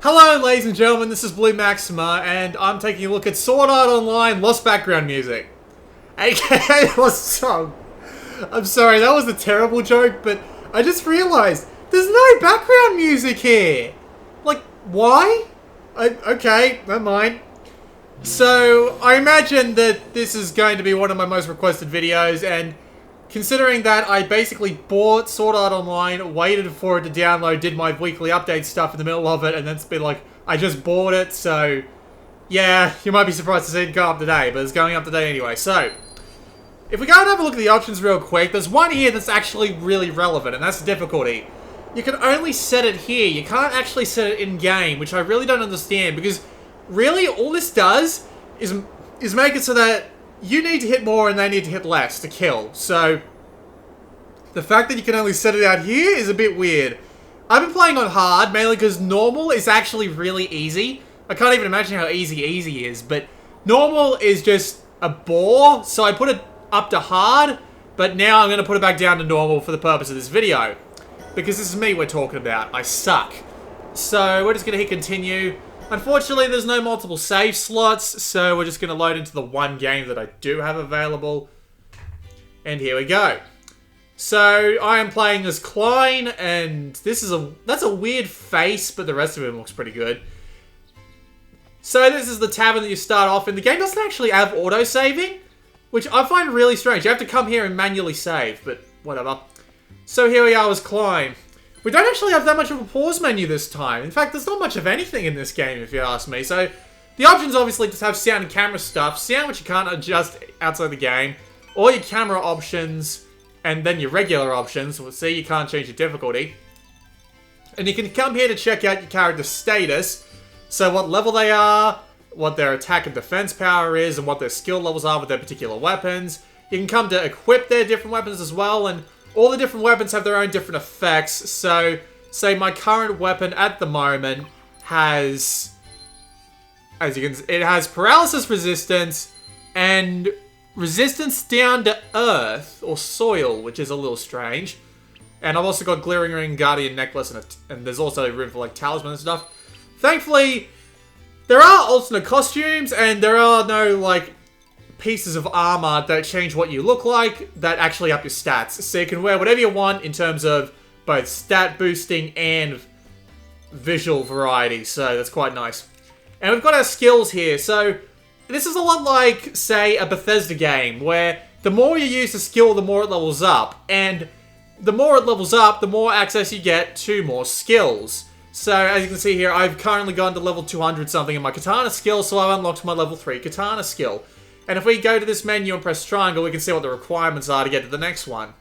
Hello, ladies and gentlemen, this is Blue Maxima, and I'm taking a look at Sword Art Online Lost Background Music. AKA Lost Song. I'm sorry, that was a terrible joke, but I just realized there's no background music here. Like, why? Okay, never mind. So, I imagine that this is going to be one of my most requested videos, and considering that I basically bought Sword Art Online, waited for it to download, did my weekly update stuff in the middle of it, and then it's been like, I just bought it, so yeah, you might be surprised to see it go up today, but it's going up today anyway. So, if we go and have a look at the options real quick, there's one here that's actually really relevant, and that's the difficulty. You can only set it here, you can't actually set it in-game, which I really don't understand, because really all this does is make it so that you need to hit more and they need to hit less to kill. So, the fact that you can only set it out here is a bit weird. I've been playing on hard, mainly because normal is actually really easy. I can't even imagine how easy is, but normal is just a bore, so I put it up to hard, but now I'm going to put it back down to normal for the purpose of this video. Because this is me we're talking about. I suck. So, we're just going to hit continue. Unfortunately, there's no multiple save slots, so we're just going to load into the one game that I do have available. And here we go. So, I am playing as Klein, and that's a weird face, but the rest of him looks pretty good. So, this is the tavern that you start off in. The game doesn't actually have auto-saving, which I find really strange. You have to come here and manually save, but whatever. So, here we are as Klein. We don't actually have that much of a pause menu this time. In fact, there's not much of anything in this game, if you ask me. So, the options obviously just have sound and camera stuff. Sound, which you can't adjust outside the game. All your camera options, and then your regular options. We'll see, you can't change your difficulty. And you can come here to check out your character's status. So, what level they are, what their attack and defense power is, and what their skill levels are with their particular weapons. You can come to equip their different weapons as well, and all the different weapons have their own different effects. So, say my current weapon at the moment has, it has paralysis resistance and resistance down to earth or soil, which is a little strange. And I've also got Glittering Ring, Guardian Necklace, and there's also room for like talisman and stuff. Thankfully, there are alternate costumes and there are no like pieces of armor that change what you look like, that actually up your stats. So you can wear whatever you want in terms of both stat boosting and visual variety, so that's quite nice. And we've got our skills here, so this is a lot like, say, a Bethesda game, where the more you use the skill, the more it levels up. And the more it levels up, the more access you get to more skills. So, as you can see here, I've currently gone to level 200 something in my katana skill, so I've unlocked my level 3 katana skill. And if we go to this menu and press triangle, we can see what the requirements are to get to the next one.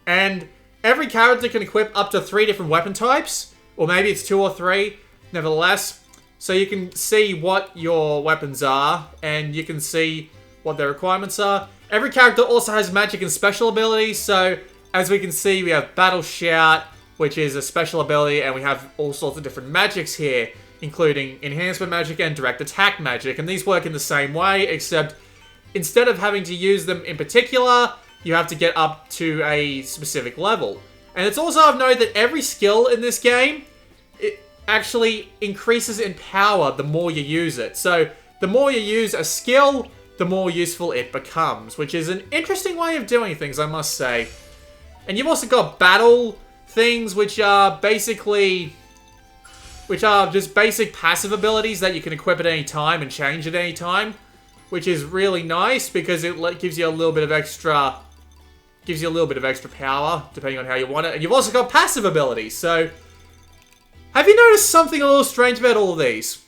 And every character can equip up to 3 different weapon types, or maybe it's 2 or 3, nevertheless. So you can see what your weapons are, and you can see what their requirements are. Every character also has magic and special abilities, so as we can see, we have Battle Shout, which is a special ability, and we have all sorts of different magics here, including enhancement magic and direct attack magic. And these work in the same way, except instead of having to use them in particular, you have to get up to a specific level. And it's also of note that every skill in this game, it actually increases in power the more you use it. So the more you use a skill, the more useful it becomes, which is an interesting way of doing things, I must say. And you've also got battle things, which are just basic passive abilities that you can equip at any time and change at any time, which is really nice because it gives you a little bit of extra power depending on how you want it. And you've also got passive abilities. So, have you noticed something a little strange about all of these?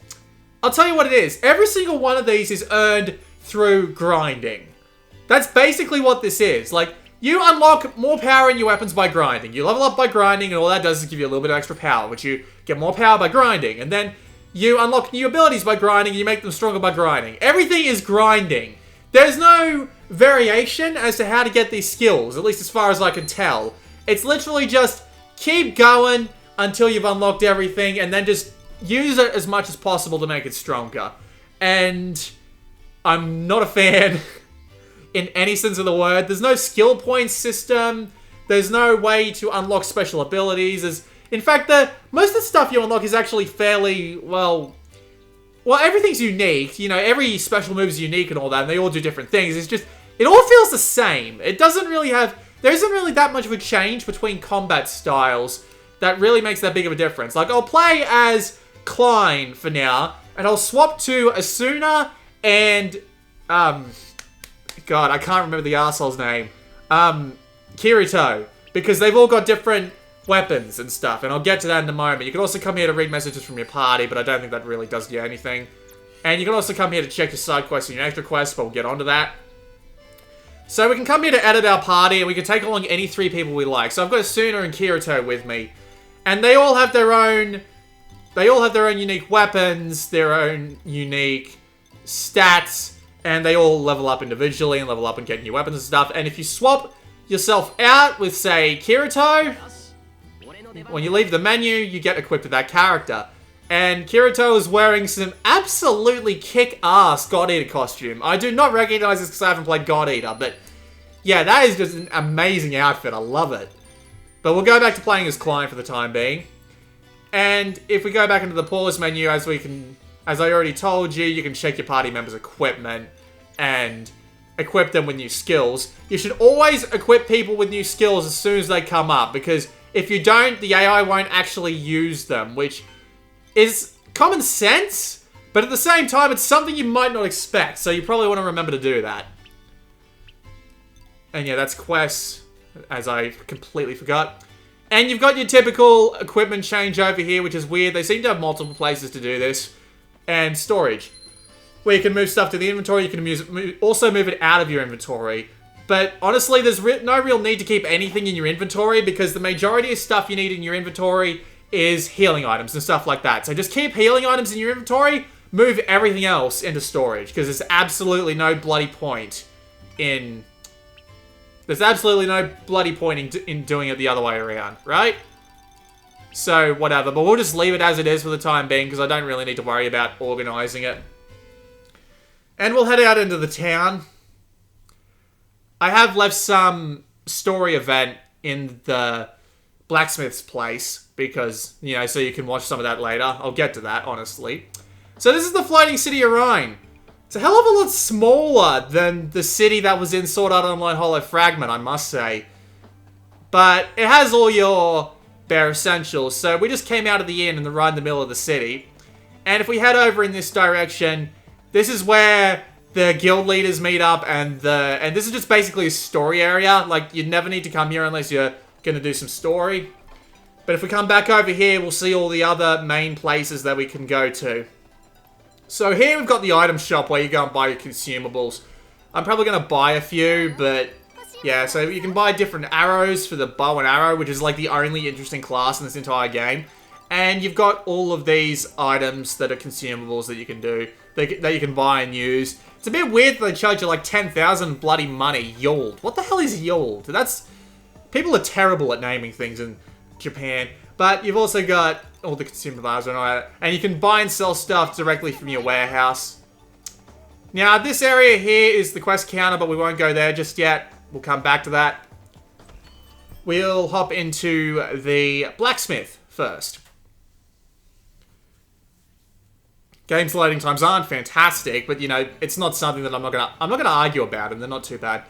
I'll tell you what it is. Every single one of these is earned through grinding. That's basically what this is. Like, you unlock more power in your weapons by grinding. You level up by grinding, and all that does is give you a little bit of extra power, which you get more power by grinding. And then you unlock new abilities by grinding, and you make them stronger by grinding. Everything is grinding. There's no variation as to how to get these skills, at least as far as I can tell. It's literally just keep going until you've unlocked everything, and then just use it as much as possible to make it stronger. And I'm not a fan in any sense of the word. There's no skill point system. There's no way to unlock special abilities. In fact, most of the stuff you unlock is actually fairly, well, everything's unique. You know, every special move is unique and all that, and they all do different things. It's just, it all feels the same. It doesn't really have, there isn't really that much of a change between combat styles that really makes that big of a difference. Like, I'll play as Klein for now, and I'll swap to Asuna and, God, I can't remember the arsehole's name. Kirito. Because they've all got different weapons and stuff, and I'll get to that in a moment. You can also come here to read messages from your party, but I don't think that really does you anything. And you can also come here to check your side quests and your extra quests, but we'll get onto that. So we can come here to edit our party, and we can take along any 3 people we like. So I've got Asuna and Kirito with me. And they all have their own unique weapons, their own unique stats, and they all level up individually and level up and get new weapons and stuff. And if you swap yourself out with, say, Kirito, when you leave the menu, you get equipped with that character. And Kirito is wearing some absolutely kick-ass God Eater costume. I do not recognize this because I haven't played God Eater, but yeah, that is just an amazing outfit. I love it. But we'll go back to playing as Klein for the time being. And if we go back into the pause menu, as I already told you, you can check your party members' equipment and equip them with new skills. You should always equip people with new skills as soon as they come up, because if you don't, the AI won't actually use them, which is common sense, but at the same time, it's something you might not expect, so you probably want to remember to do that. And yeah, that's quests, as I completely forgot. And you've got your typical equipment change over here, which is weird. They seem to have multiple places to do this. And storage, where you can move stuff to the inventory. You can also move it out of your inventory. But honestly, there's no real need to keep anything in your inventory, because the majority of stuff you need in your inventory is healing items and stuff like that. So just keep healing items in your inventory, move everything else into storage, because there's absolutely no bloody point in... There's absolutely no bloody point in doing it the other way around, right? So, whatever. But we'll just leave it as it is for the time being, because I don't really need to worry about organizing it. And we'll head out into the town. I have left some story event in the blacksmith's place, because, you know, so you can watch some of that later. I'll get to that, honestly. So this is the floating city of Ryne. It's a hell of a lot smaller than the city that was in Sword Art Online Hollow Fragment, I must say. But it has all your bare essentials. So we just came out of the inn and right in the middle of the city. And if we head over in this direction, this is where the guild leaders meet up, and this is just basically a story area. Like, you never need to come here unless you're going to do some story. But if we come back over here, we'll see all the other main places that we can go to. So here we've got the item shop where you go and buy your consumables. I'm probably going to buy a few, but yeah, so you can buy different arrows for the bow and arrow, which is like the only interesting class in this entire game. And you've got all of these items that are consumables that you can do, that you can buy and use. It's a bit weird that they charge you like 10,000 bloody money. Yold. What the hell is Yold? That's... People are terrible at naming things in Japan. But you've also got all the consumables and all that. And you can buy and sell stuff directly from your warehouse. Now, this area here is the quest counter, but we won't go there just yet. We'll come back to that. We'll hop into the blacksmith first. Game's loading times aren't fantastic, but you know, it's not something that I'm not gonna argue about, and they're not too bad.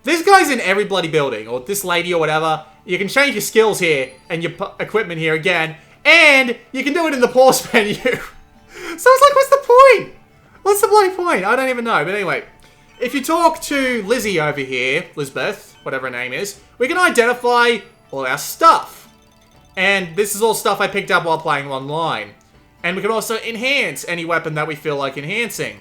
This guy's in every bloody building, or this lady or whatever. You can change your skills here, and your equipment here again, and you can do it in the pause menu. So it's like, what's the point? What's the bloody point? I don't even know, but anyway. If you talk to Lizzie over here, Lisbeth, whatever her name is, we can identify all our stuff. And this is all stuff I picked up while playing online. And we can also enhance any weapon that we feel like enhancing.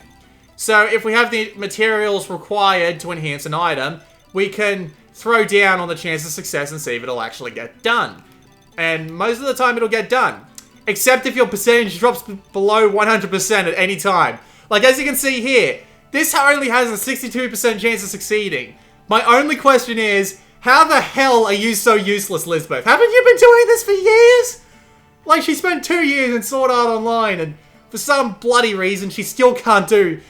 So if we have the materials required to enhance an item, we can throw down on the chance of success and see if it'll actually get done. And most of the time it'll get done. Except if your percentage drops below 100% at any time. Like as you can see here, this only has a 62% chance of succeeding. My only question is, how the hell are you so useless, Lisbeth? Haven't you been doing this for years? Like, she spent 2 years in Sword Art Online, and for some bloody reason, she still can't do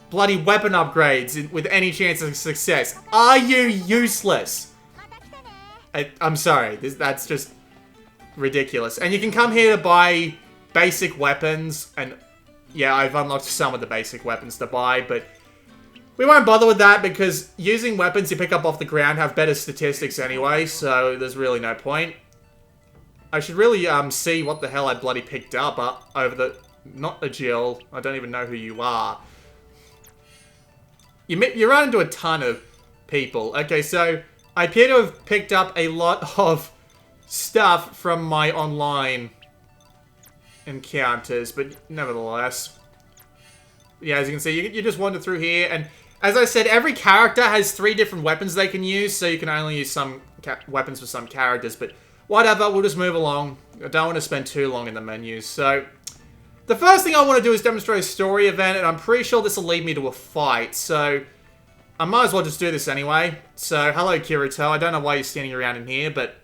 bloody weapon upgrades with any chance of success. Are you useless? I'm sorry, that's just ridiculous. And you can come here to buy basic weapons, and yeah, I've unlocked some of the basic weapons to buy, but we won't bother with that because using weapons you pick up off the ground have better statistics anyway, so there's really no point. I should really see what the hell I bloody picked up over the... Not Agil. I don't even know who you are. You run into a ton of people. Okay, so I appear to have picked up a lot of stuff from my online encounters, but nevertheless. Yeah, as you can see, you just wander through here, and as I said, every character has 3 different weapons they can use, so you can only use some weapons for some characters, but whatever, we'll just move along. I don't want to spend too long in the menus, so... The first thing I want to do is demonstrate a story event, and I'm pretty sure this will lead me to a fight, so... I might as well just do this anyway. So, hello Kirito, I don't know why you're standing around in here, but...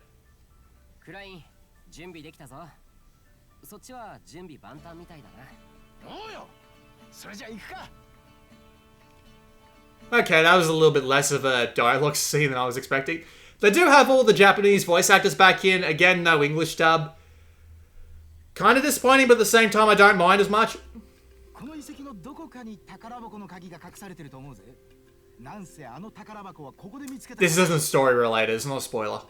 Okay, that was a little bit less of a dialogue scene than I was expecting. They do have all the Japanese voice actors back in. Again, no English dub. Kind of disappointing, but at the same time, I don't mind as much. This isn't story related, it's not a spoiler.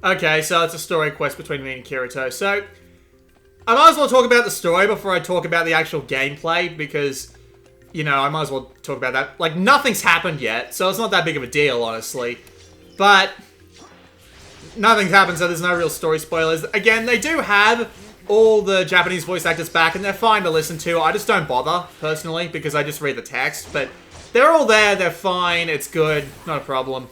Okay, so it's a story quest between me and Kirito. So, I might as well talk about the story before I talk about the actual gameplay, because, you know, I might as well talk about that. Like, nothing's happened yet, so it's not that big of a deal, honestly. But, nothing's happened, so there's no real story spoilers. Again, they do have all the Japanese voice actors back, and they're fine to listen to. I just don't bother, personally, because I just read the text. But, they're all there, they're fine, it's good, not a problem.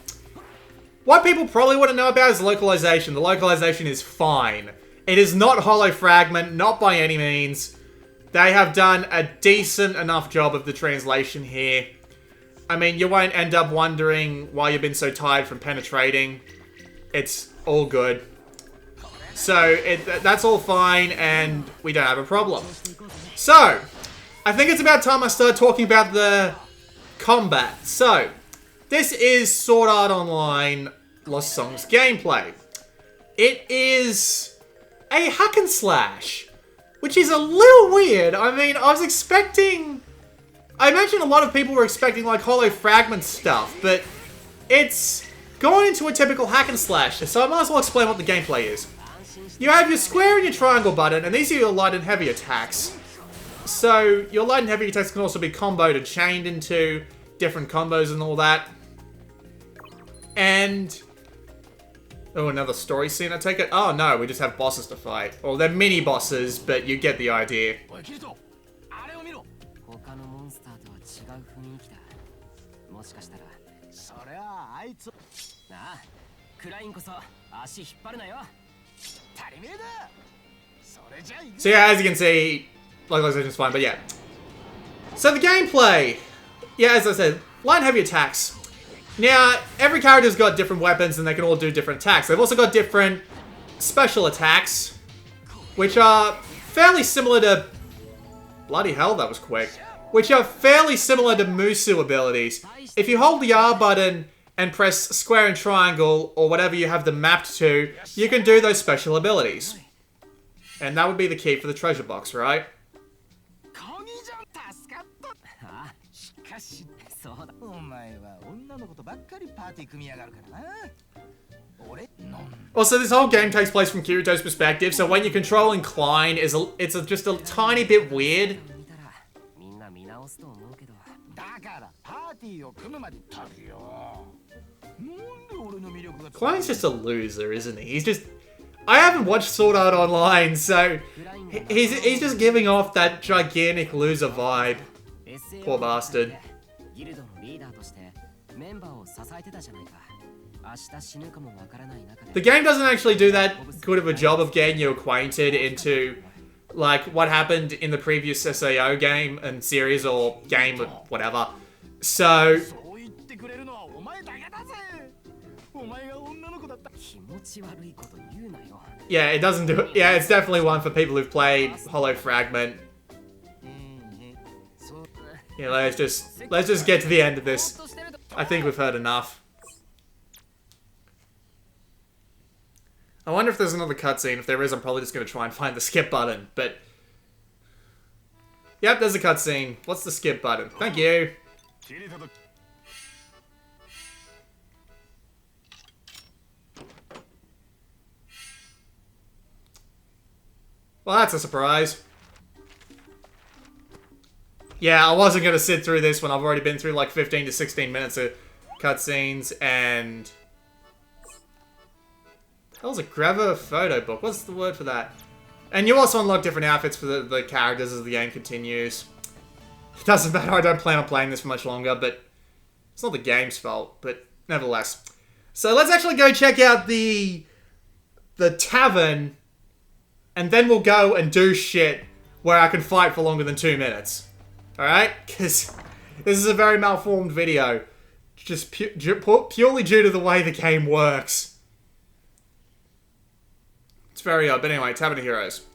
What people probably want to know about is localization. The localization is fine. It is not Hollow Fragment, not by any means. They have done a decent enough job of the translation here. I mean, you won't end up wondering why you've been so tired from penetrating. It's all good. So, that's all fine, and we don't have a problem. So, I think it's about time I start talking about the combat. So, this is Sword Art Online Lost Songs gameplay. It is a hack and slash, which is a little weird. I mean, I imagine a lot of people were expecting like Hollow Fragment stuff, but it's going into a typical hack and slash, so I might as well explain what the gameplay is. You have your square and your triangle button, and these are your light and heavy attacks. So, your light and heavy attacks can also be comboed and chained into different combos and all that. And... oh, another story scene, I take it? Oh, no, we just have bosses to fight. Well, they're mini-bosses, but you get the idea. So yeah, as you can see, localization's fine, but yeah. So the gameplay. Yeah, as I said, light and heavy attacks. Now, every character's got different weapons and they can all do different attacks. They've also got different special attacks, which are fairly similar to... bloody hell, that was quick. Which are fairly similar to Musu abilities. If you hold the R button and press square and triangle, or whatever you have them mapped to, you can do those special abilities. And that would be the key for the treasure box, right? Also, this whole game takes place from Kirito's perspective, so when you control Incline, it's just a tiny bit weird. Incline's just a loser, isn't he? He's just... I haven't watched Sword Art Online, so he's just giving off that gigantic loser vibe. Poor bastard. The game doesn't actually do that good of a job of getting you acquainted into, like, what happened in the previous SAO game and series or game or whatever. So, Yeah, it doesn't do it. Yeah, it's definitely one for people who've played Hollow Fragment. Yeah, let's just get to the end of this. I think we've heard enough. I wonder if there's another cutscene. If there is, I'm probably just going to try and find the skip button. But yep, there's a cutscene. What's the skip button? Thank you. Well, that's a surprise. Yeah, I wasn't going to sit through this when I've already been through like 15 to 16 minutes of cutscenes and... That was a Greva photo book. What's the word for that? And you also unlock different outfits for the characters as the game continues. It doesn't matter, I don't plan on playing this for much longer, but it's not the game's fault, but nevertheless. So let's actually go check out the Tavern, and then we'll go and do shit where I can fight for longer than 2 minutes. Alright? Because this is a very malformed video. Just purely due to the way the game works. It's very odd. But anyway, Tavern of Heroes.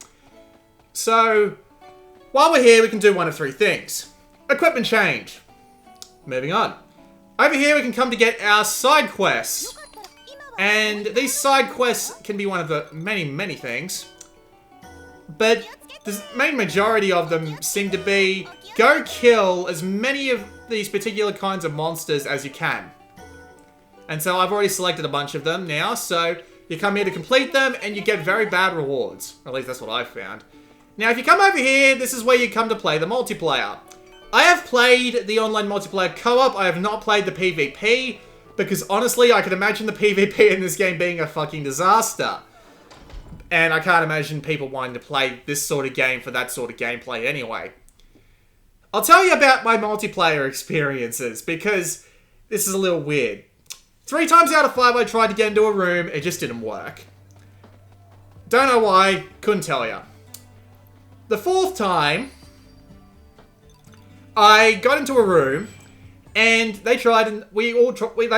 So, while we're here, we can do one of 3 things. Equipment change. Moving on. Over here, we can come to get our side quests. And these side quests can be one of the many, many things. But the main majority of them seem to be go kill as many of these particular kinds of monsters as you can. And so I've already selected a bunch of them now, so you come here to complete them and you get very bad rewards. Or at least that's what I've found. Now if you come over here, this is where you come to play the multiplayer. I have played the online multiplayer co-op, I have not played the PvP, because honestly I can imagine the PvP in this game being a fucking disaster. And I can't imagine people wanting to play this sort of game for that sort of gameplay anyway. I'll tell you about my multiplayer experiences, because this is a little weird. 3 times out of 5 I tried to get into a room, it just didn't work. Don't know why, couldn't tell you. The 4th time, I got into a room, and they tried, and they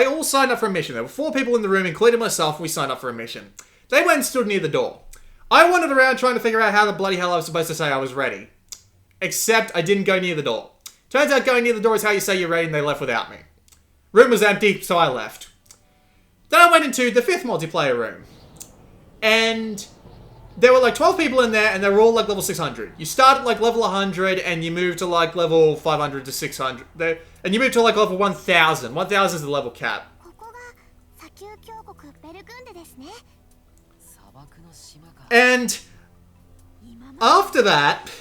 all signed up for a mission. There were 4 people in the room, including myself, and we signed up for a mission. They went and stood near the door. I wandered around trying to figure out how the bloody hell I was supposed to say I was ready. Except I didn't go near the door. Turns out going near the door is how you say you're ready, and they left without me. Room was empty, so I left. Then I went into the 5th multiplayer room. And there were like 12 people in there, and they were all like level 600. You start at like level 100, and you move to like level 500 to 600. And you move to like level 1000. 1000 is the level cap. And after that,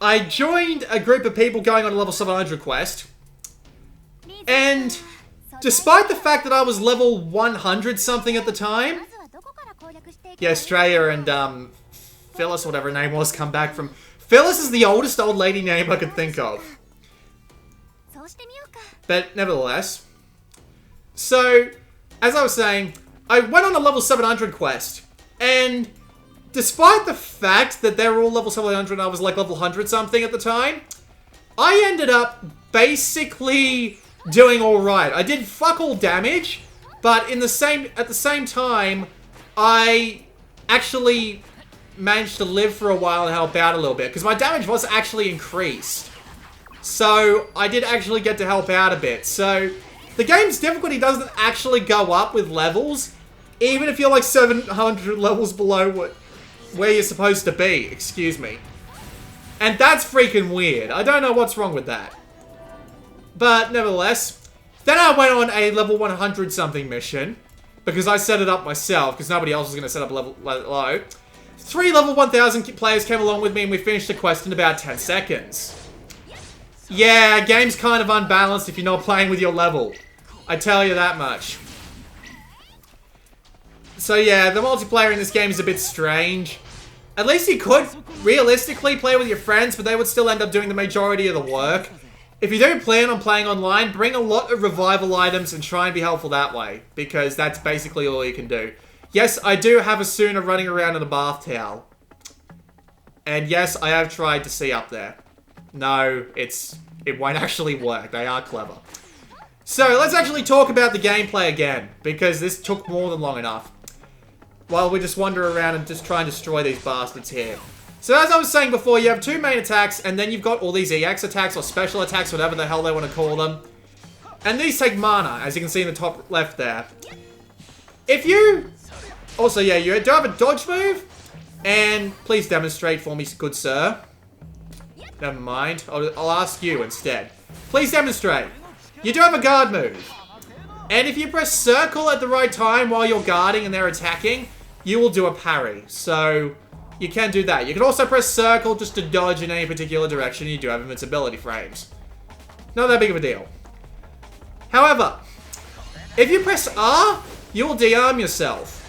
I joined a group of people going on a level 700 quest. And despite the fact that I was level 100 something at the time, yeah, Australia and Phyllis, whatever her name was, come back from... Phyllis is the oldest old lady name I could think of. But nevertheless. So, as I was saying, I went on a level 700 quest. And despite the fact that they were all level 700 and I was like level 100 something at the time, I ended up basically doing alright. I did fuck all damage, but at the same time, I actually managed to live for a while and help out a little bit, because my damage was actually increased. So, I did actually get to help out a bit. So, the game's difficulty doesn't actually go up with levels, even if you're like 700 levels below where you're supposed to be, excuse me. And that's freaking weird. I don't know what's wrong with that. But nevertheless, then I went on a level 100 something mission, because I set it up myself, because nobody else was going to set up a level low. 3 level 1000 players came along with me and we finished the quest in about 10 seconds. Yeah, game's kind of unbalanced if you're not playing with your level. I tell you that much. So yeah, the multiplayer in this game is a bit strange. At least you could realistically play with your friends, but they would still end up doing the majority of the work. If you don't plan on playing online, bring a lot of revival items and try and be helpful that way, because that's basically all you can do. Yes, I do have a Suna running around in a bath towel. And yes, I have tried to see up there. No, it won't actually work. They are clever. So, let's actually talk about the gameplay again, because this took more than long enough. While we just wander around and just try and destroy these bastards here. So as I was saying before, you have two main attacks, and then you've got all these EX attacks, or special attacks, whatever the hell they want to call them. And these take mana, as you can see in the top left there. If you... Also, yeah, you do have a dodge move. And please demonstrate for me, good sir. Never mind. I'll ask you instead. Please demonstrate. You do have a guard move. And if you press circle at the right time while you're guarding and they're attacking, you will do a parry. So, you can do that. You can also press circle just to dodge in any particular direction. You do have invincibility frames. Not that big of a deal. However, if you press R, you will de-arm yourself.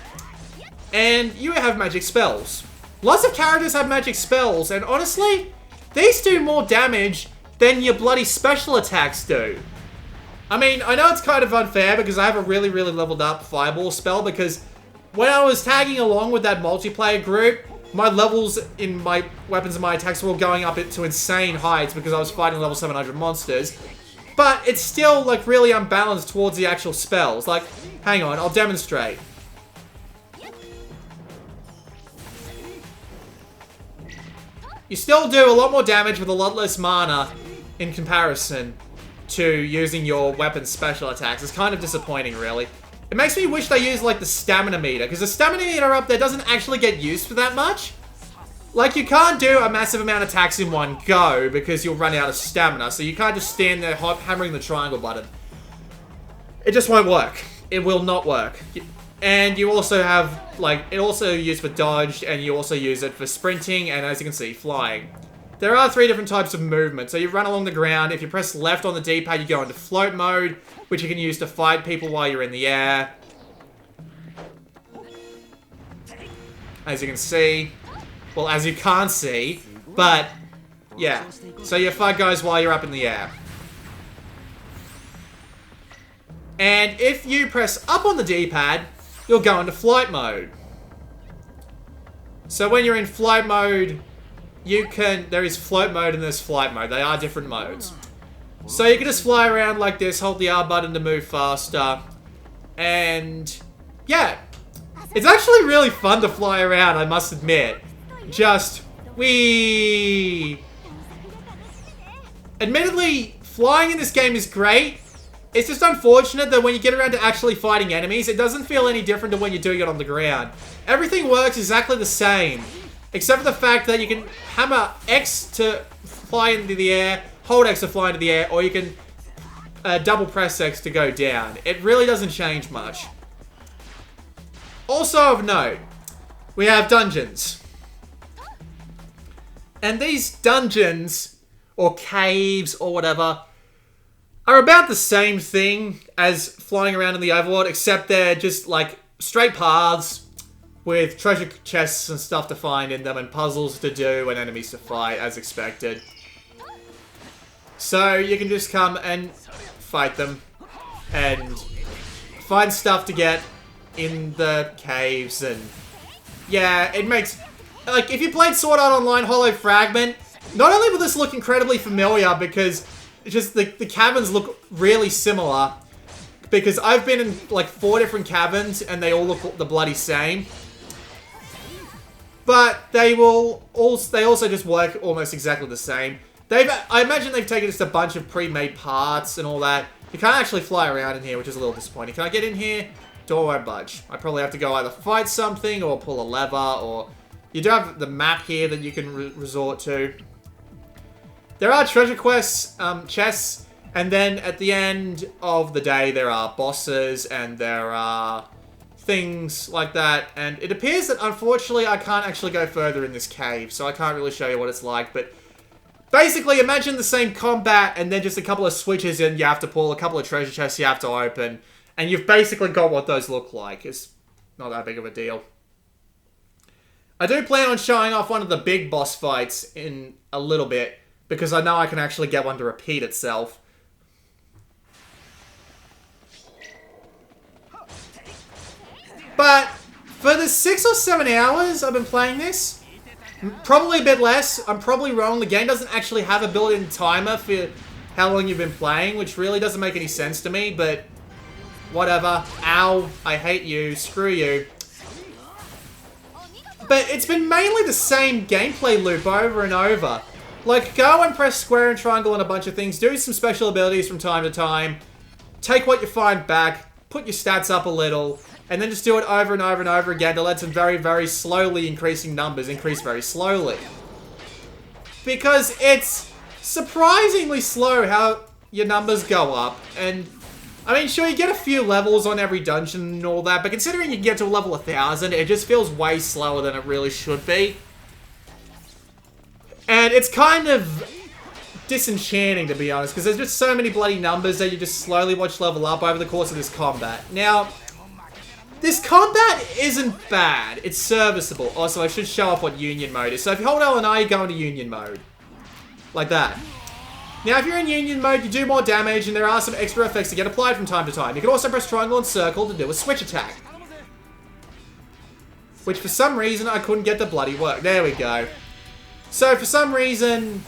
And you have magic spells. Lots of characters have magic spells, and honestly, these do more damage than your bloody special attacks do. I mean, I know it's kind of unfair because I have a really, really leveled up fireball spell, because when I was tagging along with that multiplayer group, my levels in my weapons and my attacks were all going up to insane heights because I was fighting level 700 monsters. But it's still, like, really unbalanced towards the actual spells. Like, hang on, I'll demonstrate. You still do a lot more damage with a lot less mana in comparison to using your weapon's special attacks. It's kind of disappointing, really. It makes me wish they used, like, the stamina meter, because the stamina meter up there doesn't actually get used for that much. Like, you can't do a massive amount of attacks in one go, because you'll run out of stamina, so you can't just stand there hammering the triangle button. It just won't work. It will not work. And you also have, like, it also used for dodge, and you also use it for sprinting, and as you can see, flying. There are 3 different types of movement. So you run along the ground. If you press left on the D-pad, you go into float mode, which you can use to fight people while you're in the air. As you can see. Well, as you can't see. But, yeah. So you fight guys while you're up in the air. And if you press up on the D-pad, you'll go into flight mode. So when you're in flight mode, you can... There is float mode and there's flight mode. They are different modes. So you can just fly around like this, hold the R button to move faster. And... yeah. It's actually really fun to fly around, I must admit. Just... whee! Admittedly, flying in this game is great. It's just unfortunate that when you get around to actually fighting enemies, it doesn't feel any different to when you're doing it on the ground. Everything works exactly the same. Except for the fact that you can hammer X to fly into the air, hold X to fly into the air, or you can double press X to go down. It really doesn't change much. Also of note, we have dungeons. And these dungeons, or caves, or whatever, are about the same thing as flying around in the overworld, except they're just like straight paths with treasure chests and stuff to find in them, and puzzles to do, and enemies to fight, as expected. So you can just come and fight them, and find stuff to get in the caves, and yeah, it makes... Like, if you played Sword Art Online Hollow Fragment, not only will this look incredibly familiar, because just the caverns look really similar, because I've been in like 4 different caverns, and they all look the bloody same. But they also just work almost exactly the same. I imagine they've taken just a bunch of pre-made parts and all that. You can't actually fly around in here, which is a little disappointing. Can I get in here? Door won't budge. I probably have to go either fight something or pull a lever, or... You do have the map here that you can resort to. There are treasure quests, chests, and then at the end of the day there are bosses and there are things like that. And it appears that unfortunately I can't actually go further in this cave, so I can't really show you what it's like. But basically imagine the same combat and then just a couple of switches and you have to pull, a couple of treasure chests you have to open. And you've basically got what those look like. It's not that big of a deal. I do plan on showing off one of the big boss fights in a little bit, because I know I can actually get one to repeat itself. But for the 6 or 7 hours I've been playing this, probably a bit less, I'm probably wrong, the game doesn't actually have a built-in timer for how long you've been playing, which really doesn't make any sense to me, but whatever. Ow, I hate you, screw you. But it's been mainly the same gameplay loop over and over. Like, go and press square and triangle on a bunch of things, do some special abilities from time to time, take what you find back, put your stats up a little, and then just do it over and over and over again to let some very, very slowly increasing numbers increase very slowly. Because it's surprisingly slow how your numbers go up, and I mean, sure, you get a few levels on every dungeon and all that, but considering you can get to a level 1000, it just feels way slower than it really should be. And it's kind of disenchanting, to be honest, because there's just so many bloody numbers that you just slowly watch level up over the course of this combat. Now, this combat isn't bad. It's serviceable. Also, I should show off what Union mode is. So if you hold L and R, you go into Union mode. Like that. Now, if you're in Union mode, you do more damage, and there are some extra effects that get applied from time to time. You can also press triangle and circle to do a switch attack. Which, for some reason, I couldn't get the bloody work. There we go. So, for some reason,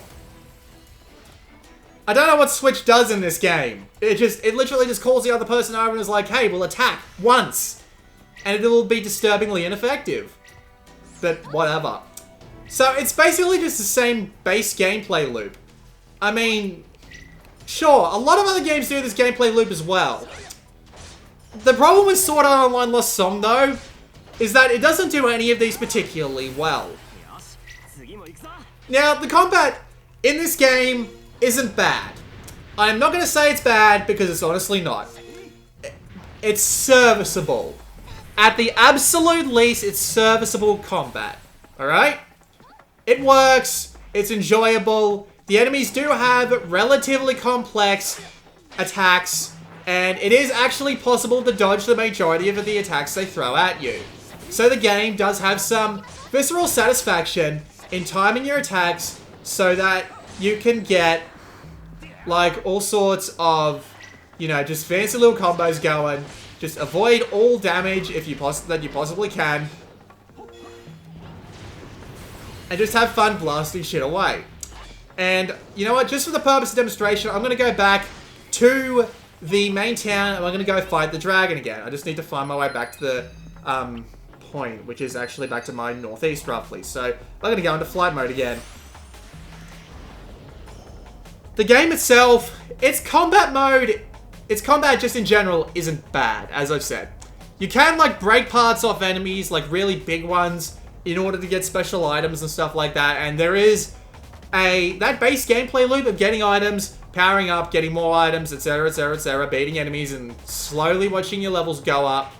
I don't know what switch does in this game. It literally just calls the other person over and is like, hey, we'll attack once. And it'll be disturbingly ineffective. But whatever. So, it's basically just the same base gameplay loop. I mean, sure, a lot of other games do this gameplay loop as well. The problem with Sword Art Online Lost Song, though, is that it doesn't do any of these particularly well. Now, the combat in this game isn't bad. I'm not going to say it's bad, because it's honestly not. It's serviceable. At the absolute least, it's serviceable combat. Alright? It works. It's enjoyable. The enemies do have relatively complex attacks, and it is actually possible to dodge the majority of the attacks they throw at you. So the game does have some visceral satisfaction in timing your attacks so that you can get, like, all sorts of, you know, just fancy little combos going. Just avoid all damage if you that you possibly can. And just have fun blasting shit away. And, you know what, just for the purpose of demonstration, I'm going to go back to the main town, and I'm going to go fight the dragon again. I just need to find my way back to the point, which is actually back to my northeast, roughly. So, I'm going to go into flight mode again. The game itself, its combat just in general isn't bad, as I've said. You can, like, break parts off enemies, like really big ones, in order to get special items and stuff like that, and there is that base gameplay loop of getting items, powering up, getting more items, etc, etc, etc, beating enemies and slowly watching your levels go up.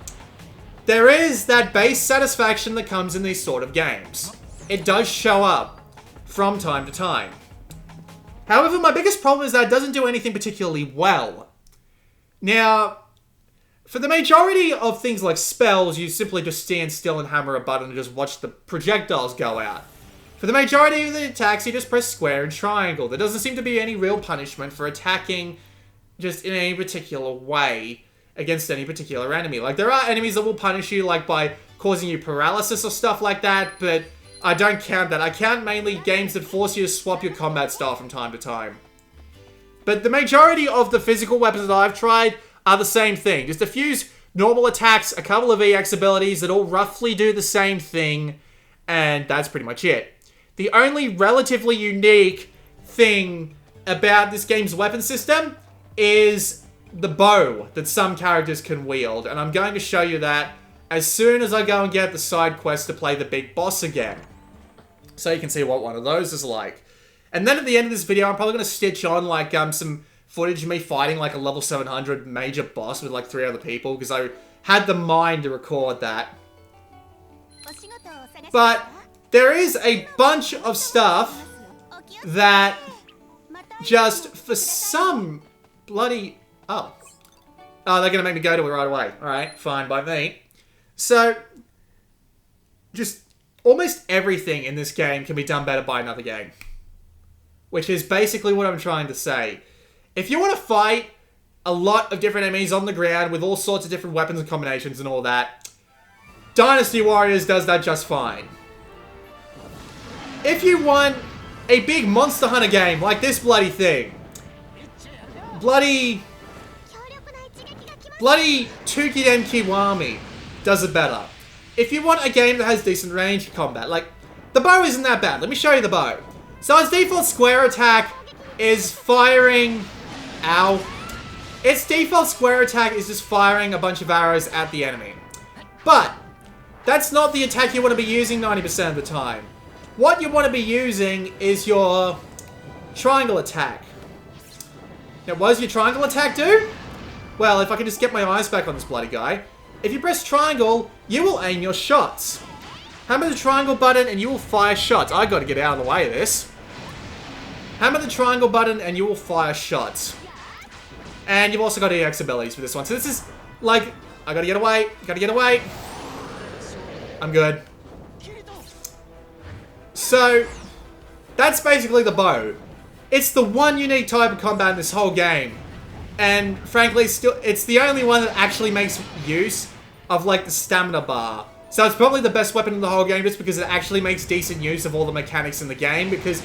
There is that base satisfaction that comes in these sort of games. It does show up from time to time. However, my biggest problem is that it doesn't do anything particularly well. Now, for the majority of things like spells, you simply just stand still and hammer a button and just watch the projectiles go out. For the majority of the attacks, you just press square and triangle. There doesn't seem to be any real punishment for attacking just in any particular way against any particular enemy. Like, there are enemies that will punish you, like, by causing you paralysis or stuff like that, but I don't count that. I count mainly games that force you to swap your combat style from time to time. But the majority of the physical weapons that I've tried are the same thing. Just a few normal attacks, a couple of EX abilities that all roughly do the same thing, and that's pretty much it. The only relatively unique thing about this game's weapon system is the bow that some characters can wield, and I'm going to show you that as soon as I go and get the side quest to play the big boss again. So you can see what one of those is like. And then at the end of this video, I'm probably going to stitch on, like, some footage of me fighting, like, a level 700 major boss with, like, 3 other people, because I had the mind to record that. But there is a bunch of stuff that just, for some bloody... Oh, they're going to make me go to it right away. Alright, fine by me. So, just almost everything in this game can be done better by another game. Which is basically what I'm trying to say. If you want to fight a lot of different enemies on the ground with all sorts of different weapons and combinations and all that, Dynasty Warriors does that just fine. If you want a big Monster Hunter game like this bloody thing, bloody Tukiden Kiwami does it better. If you want a game that has decent range combat, like, the bow isn't that bad. Let me show you the bow. So its default square attack is firing... Ow. Its default square attack is just firing a bunch of arrows at the enemy. But that's not the attack you want to be using 90% of the time. What you want to be using is your triangle attack. Now, what does your triangle attack do? Well, if I can just get my eyes back on this bloody guy. If you press triangle, you will aim your shots. Hammer the triangle button and you will fire shots. I gotta get out of the way of this. Hammer the triangle button and you will fire shots. And you've also got EX abilities for this one. So this is like, I gotta get away, gotta get away. I'm good. So, that's basically the bow. It's the one unique type of combat in this whole game. And frankly, it's the only one that actually makes use of like the stamina bar. So it's probably the best weapon in the whole game just because it actually makes decent use of all the mechanics in the game, because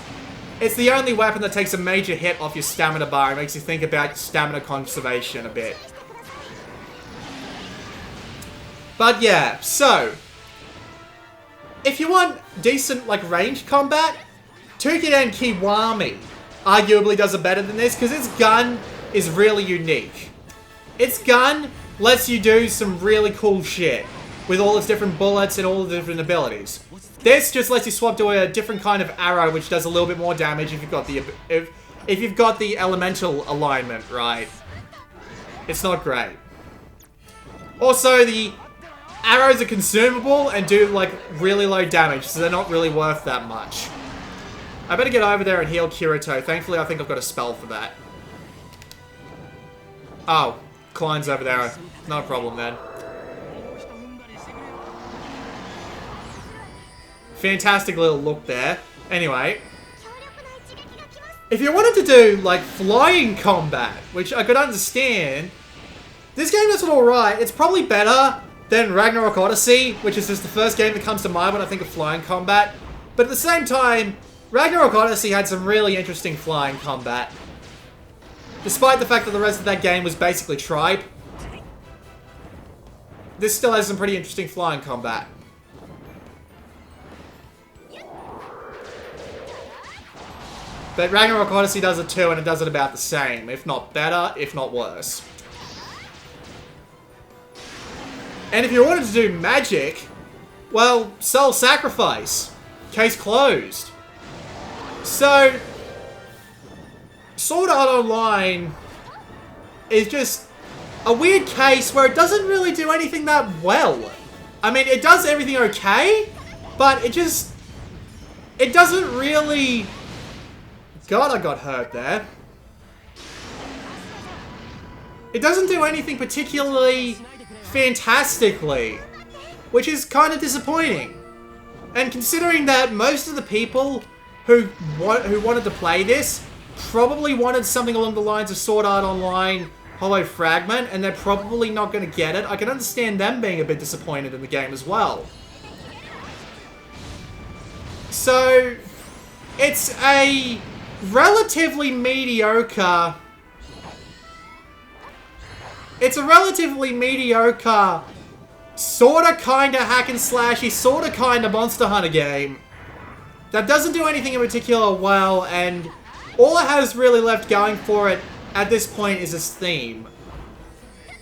it's the only weapon that takes a major hit off your stamina bar and makes you think about stamina conservation a bit. But yeah, so if you want decent like range combat, Tukiden Kiwami arguably does it better than this because its gun is really unique. Its gun lets you do some really cool shit with all its different bullets and all the different abilities. This just lets you swap to a different kind of arrow which does a little bit more damage if you've got the if you've got the elemental alignment right. It's not great. Also, the arrows are consumable and do like really low damage, so they're not really worth that much. I better get over there and heal Kirito. Thankfully, I think I've got a spell for that. Oh, Klein's over there. No problem then. Fantastic little look there. Anyway, if you wanted to do like flying combat, which I could understand, this game does it alright. It's probably better than Ragnarok Odyssey, which is just the first game that comes to mind when I think of flying combat. But at the same time, Ragnarok Odyssey had some really interesting flying combat. Despite the fact that the rest of that game was basically tripe, this still has some pretty interesting flying combat. But Ragnarok Odyssey does it too, and it does it about the same. If not better, if not worse. And if you wanted to do magic, well, Soul Sacrifice. Case closed. So, Sword Art Online is just a weird case where it doesn't really do anything that well. I mean, it does everything okay, but it doesn't really... God, I got hurt there. It doesn't do anything particularly fantastically, which is kind of disappointing. And considering that most of the people who wanted to play this probably wanted something along the lines of Sword Art Online Hollow Fragment, and they're probably not going to get it, I can understand them being a bit disappointed in the game as well. So, it's a relatively mediocre... It's a relatively mediocre, sorta kinda hack and slashy, sorta kinda Monster Hunter game that doesn't do anything in particular well, and all it has really left going for it at this point is its theme.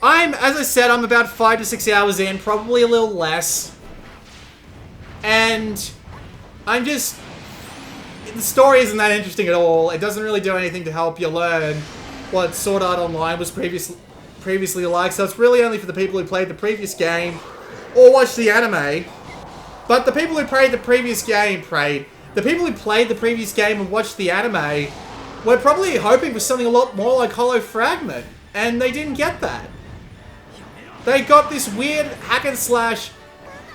As I said, I'm about 5 to 6 hours in, probably a little less. And I'm just... The story isn't that interesting at all. It doesn't really do anything to help you learn what Sword Art Online was previously like, so it's really only for the people who played the previous game or watched the anime. But the people who played the previous game the people who played the previous game and watched the anime were probably hoping for something a lot more like Hollow Fragment, and they didn't get that. They got this weird hack and slash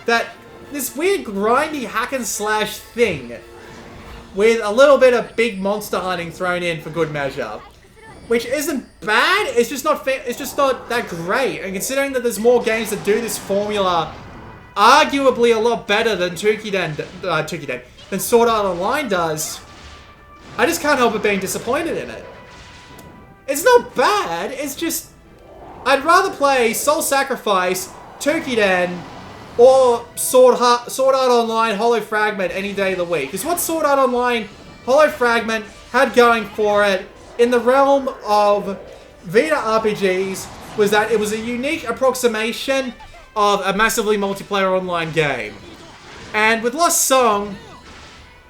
this weird grindy hack and slash thing with a little bit of big monster hunting thrown in for good measure. Which isn't bad, it's just not that great. And considering that there's more games that do this formula arguably a lot better than than Sword Art Online does, I just can't help but being disappointed in it. It's not bad, it's just... I'd rather play Soul Sacrifice, Turkey-Den, or Sword Art Online Hollow Fragment any day of the week. Because what Sword Art Online Hollow Fragment had going for it in the realm of Vita RPGs was that it was a unique approximation of a massively multiplayer online game. And with Lost Song,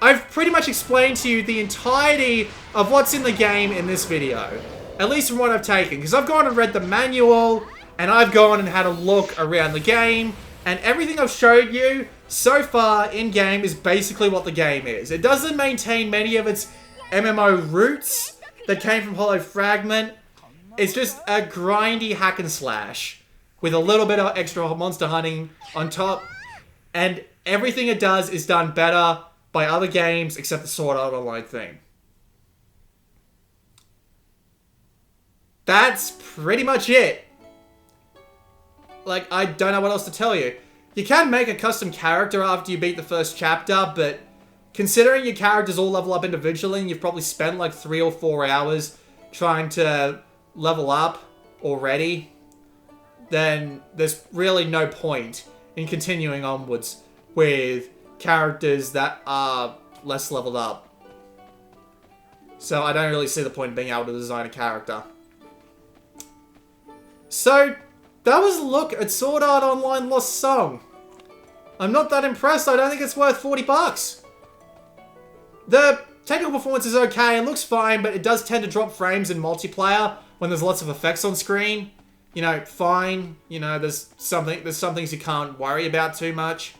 I've pretty much explained to you the entirety of what's in the game in this video. At least from what I've taken. Because I've gone and read the manual, and I've gone and had a look around the game, and everything I've showed you so far in-game is basically what the game is. It doesn't maintain many of its MMO roots that came from Hollow Fragment. It's just a grindy hack and slash with a little bit of extra monster hunting on top, and everything it does is done better by other games except the Sword Art Online thing. That's pretty much it. Like, I don't know what else to tell you. You can make a custom character after you beat the first chapter, but considering your characters all level up individually and you've probably spent like 3 or 4 hours trying to level up already, then there's really no point in continuing onwards with characters that are less leveled up. So I don't really see the point in being able to design a character. So, that was a look at Sword Art Online Lost Song. I'm not that impressed. I don't think it's worth 40 bucks. The technical performance is okay. It looks fine, but it does tend to drop frames in multiplayer when there's lots of effects on screen. You know, fine. You know, there's some things you can't worry about too much.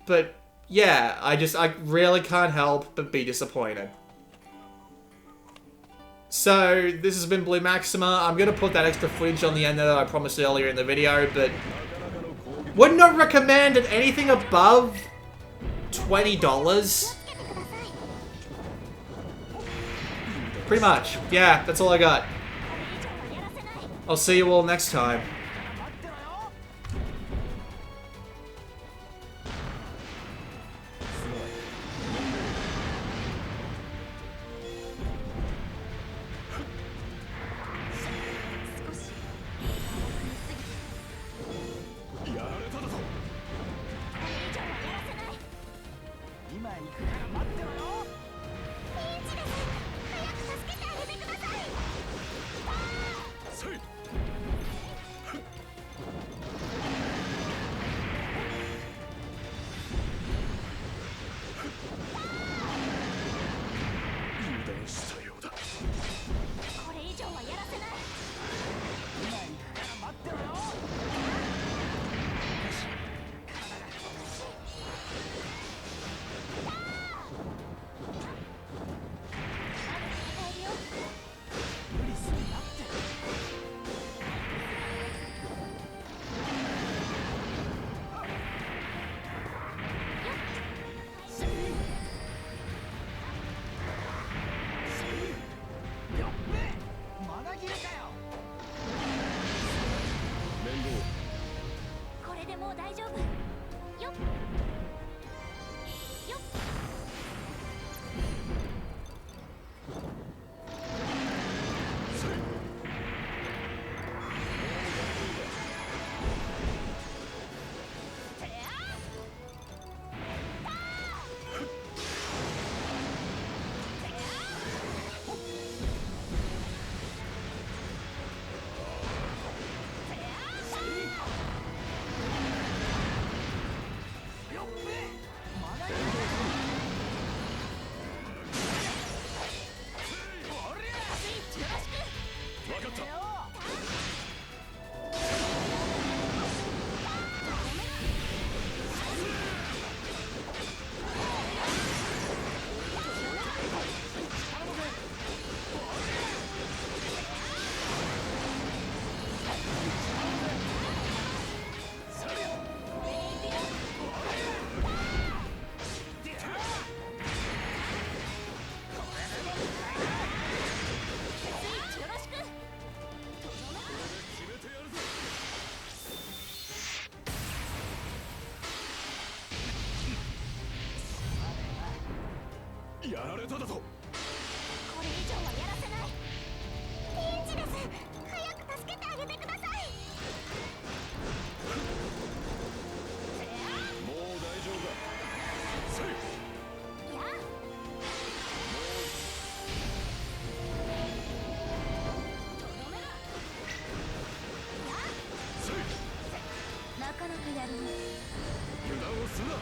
But, yeah, I really can't help but be disappointed. So, this has been Blue Maxima. I'm going to put that extra footage on the end that I promised earlier in the video, but would not recommend at anything above $20. Pretty much. Yeah, that's all I got. I'll see you all next time. かやるの。油断をするな。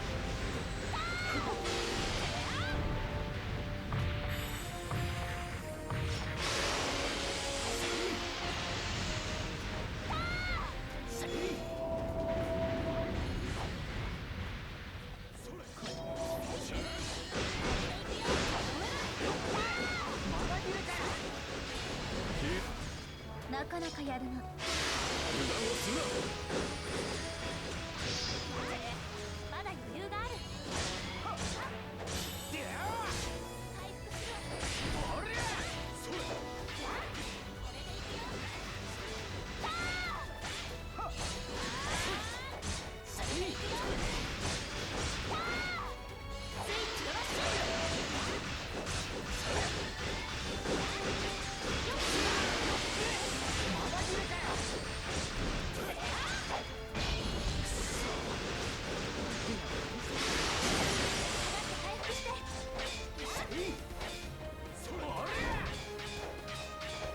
なかなかやるな。油断をするな。まだ余裕がある。回復しろ。おりゃそれ。これでいくよ。スイッチよろしい。まだ切れかよ。回復して。それ。おりゃ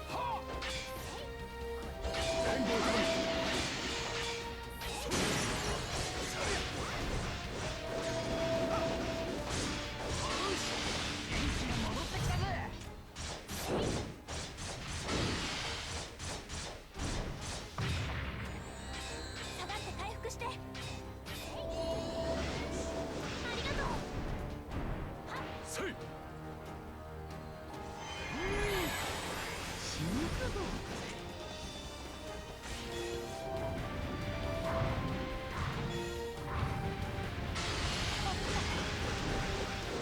はっ。援護を頼む。下がって回復して。ありがとう。せい。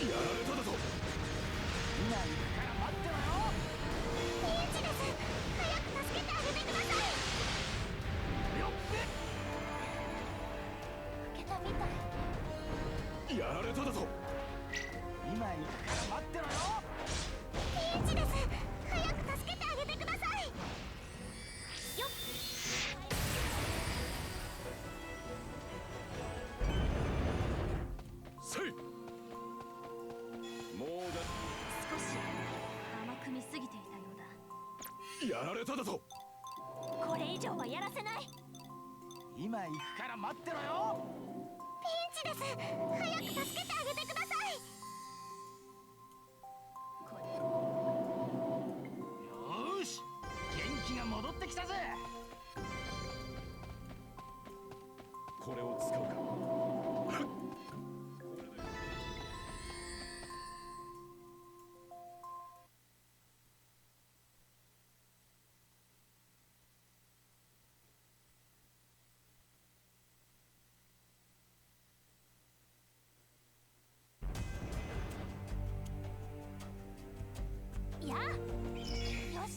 やられただと。今行くから待ってろよ。ピンチです。早く助けてあげてください。よっ負けたみたい。やられただと。今行くから待ってろよ。ピンチです。早く助けてあげてください。よっ。せい。もうだ。少し甘く見すぎていたようだ。やられただと。これ以上はやらせない。今行くから待ってろよ。ピンチです。早く助けてあげてください。よーし、元気が戻ってきたぜ。これを使うか。やあ。よし。